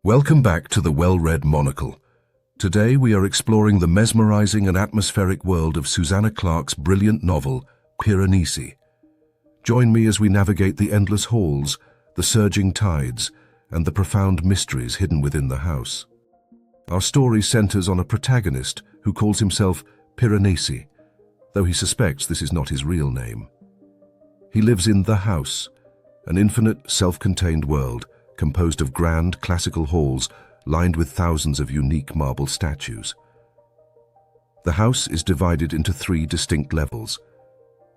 Welcome back to the Well-Read Monocle. Today we are exploring the mesmerizing and atmospheric world of Susanna Clarke's brilliant novel, Piranesi. Join me as we navigate the endless halls, the surging tides, and the profound mysteries hidden within the house. Our story centers on a protagonist who calls himself Piranesi, though he suspects this is not his real name. He lives in the house, an infinite, self-contained world composed of grand, classical halls lined with thousands of unique marble statues. The house is divided into three distinct levels: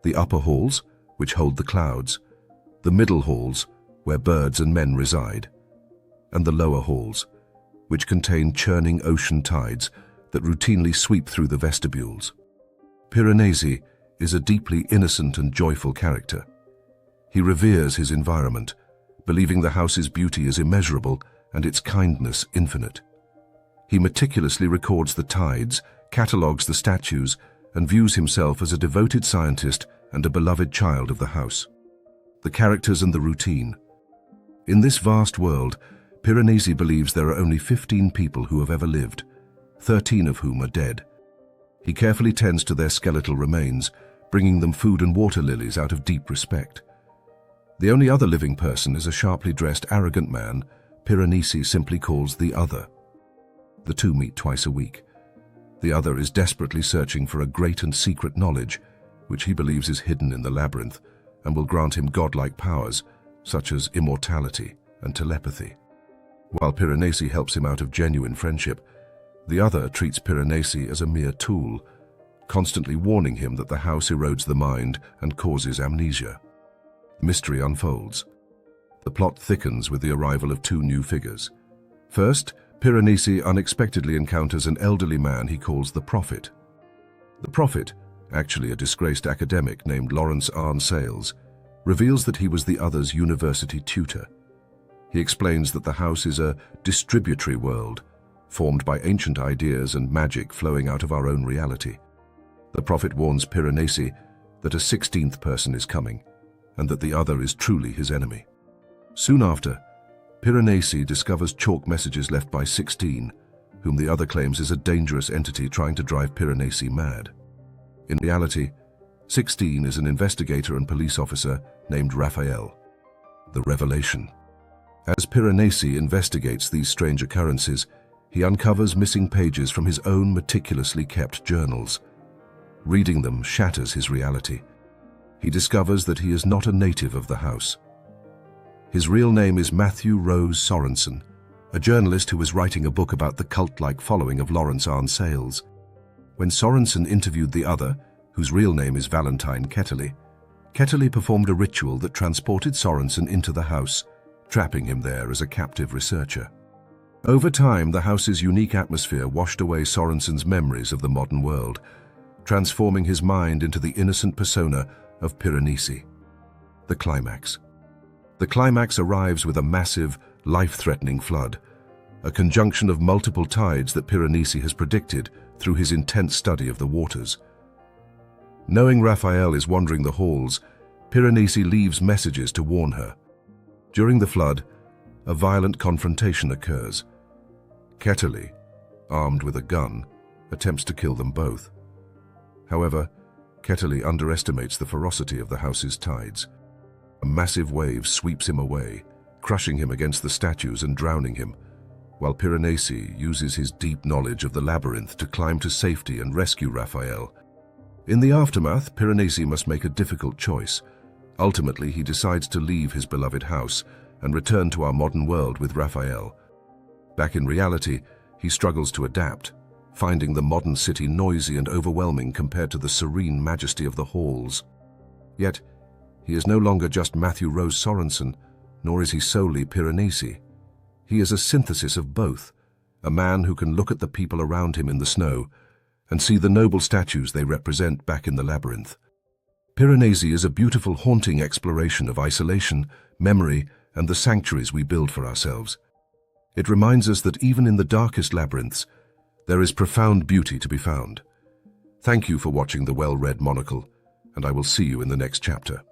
the upper halls, which hold the clouds, the middle halls, where birds and men reside, and the lower halls, which contain churning ocean tides that routinely sweep through the vestibules. Piranesi is a deeply innocent and joyful character. He reveres his environment, believing the house's beauty is immeasurable and its kindness infinite. He meticulously records the tides, catalogues the statues, and views himself as a devoted scientist and a beloved child of the house. The characters and the routine. In this vast world, Piranesi believes there are only 15 people who have ever lived, 13 of whom are dead. He carefully tends to their skeletal remains, bringing them food and water lilies out of deep respect. The only other living person is a sharply dressed, arrogant man Piranesi simply calls the Other. The two meet twice a week. The Other is desperately searching for a great and secret knowledge, which he believes is hidden in the labyrinth, and will grant him godlike powers, such as immortality and telepathy. While Piranesi helps him out of genuine friendship, the Other treats Piranesi as a mere tool, constantly warning him that the house erodes the mind and causes amnesia. Mystery unfolds. The plot thickens with the arrival of two new figures. First, Piranesi unexpectedly encounters an elderly man he calls the Prophet. The Prophet, actually a disgraced academic named Lawrence Arne Sayles, reveals that he was the Other's university tutor. He explains that the house is a distributory world, formed by ancient ideas and magic flowing out of our own reality. The Prophet warns Piranesi that a 16th person is coming, and that the Other is truly his enemy. Soon after, Piranesi discovers chalk messages left by 16, whom the Other claims is a dangerous entity trying to drive Piranesi mad. In reality, 16 is an investigator and police officer named Raphael. The revelation. As Piranesi investigates these strange occurrences, he uncovers missing pages from his own meticulously kept journals. Reading them shatters his reality. He discovers that he is not a native of the house. His real name is Matthew Rose Sorensen, a journalist who was writing a book about the cult-like following of Lawrence Arne Sayles. When Sorensen interviewed the Other, whose real name is Valentine Ketterly, Ketterly performed a ritual that transported Sorensen into the house, trapping him there as a captive researcher. Over time, the house's unique atmosphere washed away Sorensen's memories of the modern world, transforming his mind into the innocent persona of Piranesi. The climax. The climax arrives with a massive, life-threatening flood, a conjunction of multiple tides that Piranesi has predicted through his intense study of the waters. Knowing Raphael is wandering the halls, Piranesi leaves messages to warn her. During the flood, a violent confrontation occurs. Ketterly, armed with a gun, attempts to kill them both. However, Ketterly underestimates the ferocity of the house's tides. A massive wave sweeps him away, crushing him against the statues and drowning him, while Piranesi uses his deep knowledge of the labyrinth to climb to safety and rescue Raphael. In the aftermath, Piranesi must make a difficult choice. Ultimately, he decides to leave his beloved house and return to our modern world with Raphael. Back in reality, he struggles to adapt, finding the modern city noisy and overwhelming compared to the serene majesty of the halls. Yet, he is no longer just Matthew Rose Sorensen, nor is he solely Piranesi. He is a synthesis of both, a man who can look at the people around him in the snow and see the noble statues they represent back in the labyrinth. Piranesi is a beautiful, haunting exploration of isolation, memory, and the sanctuaries we build for ourselves. It reminds us that even in the darkest labyrinths, there is profound beauty to be found. Thank you for watching the Well-Read Monocle, and I will see you in the next chapter.